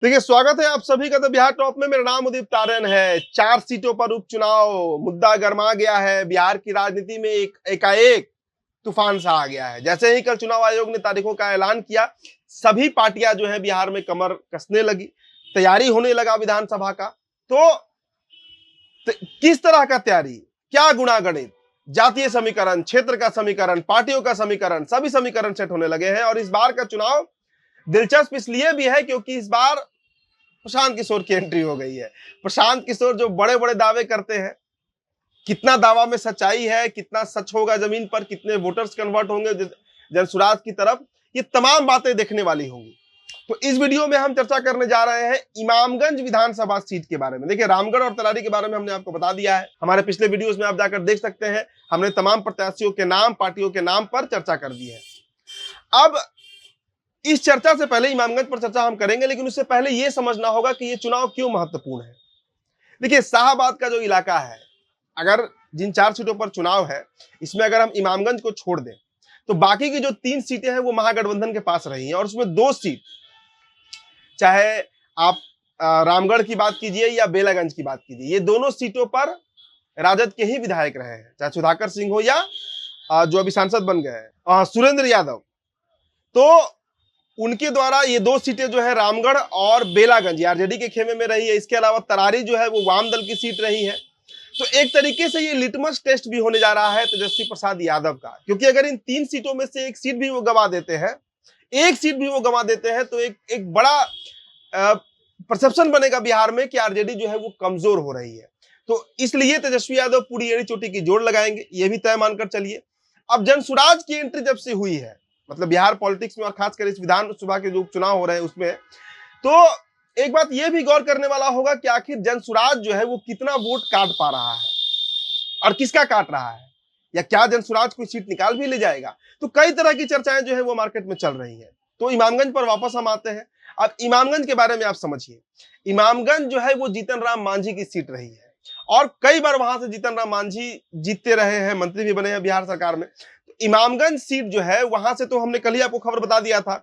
देखिए, स्वागत है आप सभी का द बिहार टॉप में। मेरा नाम उदित तारन है। 4 सीटों पर उपचुनाव मुद्दा गर्मा गया है। बिहार की राजनीति में एकाएक तूफान सा आ गया है। जैसे ही कल चुनाव आयोग ने तारीखों का ऐलान किया, सभी पार्टियां जो है बिहार में कमर कसने लगी, तैयारी होने लगा विधानसभा का। तो किस तरह का तैयारी, क्या गुणागणित, जातीय समीकरण, क्षेत्र का समीकरण, पार्टियों का समीकरण, सभी समीकरण सेट होने लगे हैं। और इस बार का चुनाव दिलचस्प इसलिए भी है क्योंकि इस बार प्रशांत किशोर की एंट्री हो गई है। प्रशांत किशोर जो बड़े बड़े दावे करते हैं, कितना दावा में सच्चाई है, कितना सच होगा जमीन पर, कितने वोटर्स कन्वर्ट होंगे जनसुराज की तरफ, ये तमाम बातें देखने वाली होंगी। तो इस वीडियो में हम चर्चा करने जा रहे हैं इमामगंज विधानसभा सीट के बारे में। देखिए, रामगढ़ और तरारी के बारे में हमने आपको बता दिया है। हमारे पिछले वीडियोस में आप जाकर देख सकते हैं। हमने तमाम प्रत्याशियों के नाम, पार्टियों के नाम पर चर्चा कर दी है। अब इस चर्चा से पहले इमामगंज पर चर्चा हम करेंगे, लेकिन उससे पहले यह समझना होगा कि यह चुनाव क्यों महत्वपूर्ण है। देखिए, शाहबाद का जो इलाका है, अगर जिन 4 सीटों पर चुनाव है, इसमें अगर हम इमामगंज को छोड़ दें तो बाकी की जो 3 सीटें हैं वो महागठबंधन के पास रही हैं। और उसमें 2 सीट, चाहे आप रामगढ़ की बात कीजिए या बेलागंज की बात कीजिए, ये दोनों सीटों पर राजद के ही विधायक रहे हैं, चाहे सुधाकर सिंह हो या जो अभी सांसद बन गए हैं सुरेंद्र यादव। तो उनके द्वारा ये 2 सीटें जो है रामगढ़ और बेलागंज आरजेडी के खेमे में रही है। इसके अलावा तरारी जो है वो वाम दल की सीट रही है। तो एक तरीके से ये लिटमस टेस्ट भी होने जा रहा है तेजस्वी प्रसाद यादव का, क्योंकि अगर इन 3 सीटों में से एक सीट भी वो गंवा देते हैं, तो एक बड़ा परसेप्शन बनेगा बिहार में कि आरजेडी जो है वो कमजोर हो रही है। तो इसलिए तेजस्वी यादव पूरी एड़ी चोटी की जोड़ लगाएंगे, ये भी तय मानकर चलिए। अब जनसुराज की एंट्री जब से हुई है, मतलब बिहार पॉलिटिक्स में और खासकर इस विधानसभा के जो चुनाव हो रहे हैं उसमें, तो एक बात यह भी गौर करने वाला होगा कि आखिर जनसुराज जो है वो कितना वोट काट पा रहा है और किसका काट रहा है, या क्या जनसुराज कोई सीट निकाल भी ले जाएगा। तो कई तरह की चर्चाएं जो है वो मार्केट में चल रही है। तो इमामगंज पर वापस हम आते हैं। अब इमामगंज के बारे में आप समझिए। इमामगंज जो है वो जीतन राम मांझी की सीट रही है और कई बार वहां से जीतन राम मांझी जीतते रहे हैं, मंत्री भी बने हैं बिहार सरकार में। इमामगंज सीट जो है वहां से, तो हमने कल ही आपको खबर बता दिया था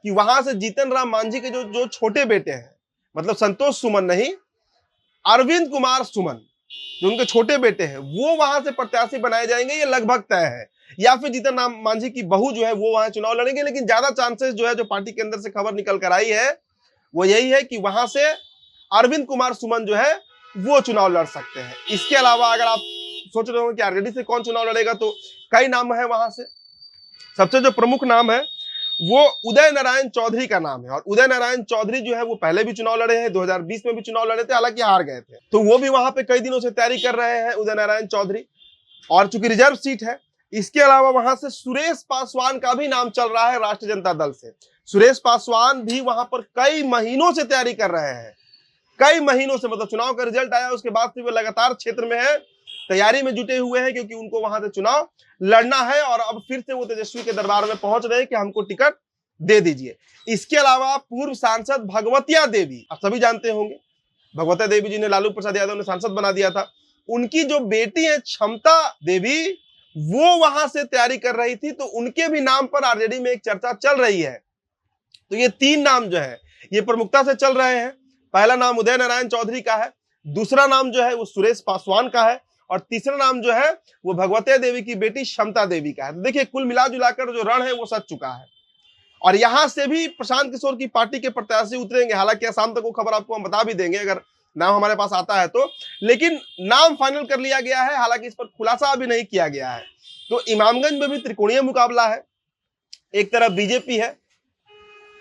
कि वहां से जीतन राम मांझी के जो छोटे बेटे हैं, मतलब संतोष सुमन नहीं, अरविंद कुमार सुमन, जो उनके छोटे बेटे हैं, वो वहां से प्रत्याशी बनाए जाएंगे, ये लगभग तय है। या फिर जीतन राम मांझी की बहू जो है वो वहां चुनाव लड़ेंगे। लेकिन ज्यादा चांसेस जो है, जो पार्टी के अंदर से खबर निकल कर आई है, वो यही है कि वहां से अरविंद कुमार सुमन जो है वो चुनाव लड़ सकते हैं। इसके अलावा अगर आप सोच रहे हो कि आरजेडी से कौन चुनाव लड़ेगा, तो कई नाम है वहां से। सबसे जो प्रमुख नाम है वो उदय नारायण चौधरी का नाम है। और उदय नारायण चौधरी जो है वो पहले भी चुनाव लड़े हैं, 2020 में भी चुनाव लड़े थे, हालांकि हार गए थे। तो वो भी वहां पे कई दिनों से तैयारी कर रहे हैं उदय नारायण चौधरी, और चूंकि रिजर्व सीट है। इसके अलावा वहां से सुरेश पासवान का भी नाम चल रहा है राष्ट्रीय जनता दल से। सुरेश पासवान भी वहां पर कई महीनों से तैयारी कर रहे हैं, कई महीनों से, मतलब चुनाव का रिजल्ट आया उसके बाद से वे लगातार क्षेत्र में है, तैयारी में जुटे हुए हैं, क्योंकि उनको वहां से चुनाव लड़ना है। और अब फिर से वो तेजस्वी के दरबार में पहुंच रहे हैं कि हमको टिकट दे दीजिए। इसके अलावा पूर्व सांसद भगवतिया देवी, आप सभी जानते होंगे, भगवतिया देवी जी ने लालू प्रसाद यादव ने सांसद बना दिया था। उनकी जो बेटी है क्षमता देवी, वो वहां से तैयारी कर रही थी। तो उनके भी नाम पर आरजेडी में एक चर्चा चल रही है। तो ये 3 नाम जो है ये प्रमुखता से चल रहे हैं। पहला नाम उदय नारायण चौधरी का है, दूसरा नाम जो है वो सुरेश पासवान का है, और तीसरा नाम जो है वो भगवतिया देवी की बेटी क्षमता देवी का है। तो देखिए, कुल मिला जुलाकर जो रण है वो सज चुका है। और यहां से भी प्रशांत किशोर की पार्टी के प्रत्याशी उतरेंगे। हालांकि शाम तक वो खबर आपको हम बता भी देंगे अगर नाम हमारे पास आता है तो, लेकिन नाम फाइनल कर लिया गया है, हालांकि इस पर खुलासा अभी नहीं किया गया है। तो इमामगंज में भी त्रिकोणीय मुकाबला है। एक तरफ बीजेपी है,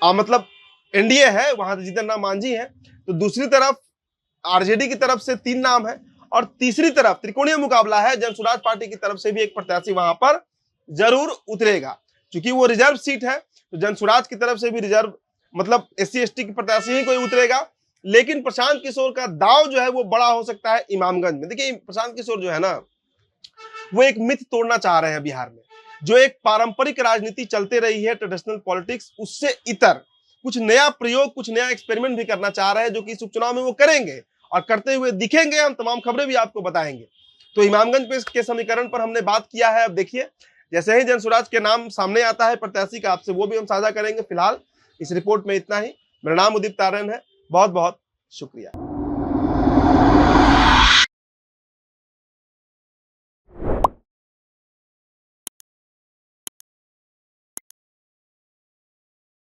मतलब एनडीए है, वहां से जीतन राम मांझी है। तो दूसरी तरफ आरजेडी की तरफ से 3 नाम है, और तीसरी तरफ त्रिकोणीय मुकाबला है, जनसुराज पार्टी की तरफ से भी एक प्रत्याशी वहां पर जरूर उतरेगा। क्योंकि वो रिजर्व सीट है, तो जनसुराज की तरफ से भी रिजर्व, मतलब SC ST की प्रत्याशी ही कोई उतरेगा। लेकिन प्रशांत किशोर का दाव जो है वो बड़ा हो सकता है इमामगंज में। देखिए, प्रशांत किशोर जो है ना, वो एक मिथ तोड़ना चाह रहे हैं बिहार में। जो एक पारंपरिक राजनीति चलते रही है, ट्रेडिशनल पॉलिटिक्स, उससे इतर कुछ नया प्रयोग, कुछ नया एक्सपेरिमेंट भी करना चाह रहे हैं, जो कि इस उपचुनाव में वो करेंगे और करते हुए दिखेंगे। हम तमाम खबरें भी आपको बताएंगे। तो इमामगंज के समीकरण पर हमने बात किया है। अब देखिए, जैसे ही जनसुराज के नाम सामने आता है प्रत्याशी का, आपसे वो भी हम साझा करेंगे। फिलहाल इस रिपोर्ट में इतना ही। मेरा नाम उदित तारन है। बहुत बहुत शुक्रिया।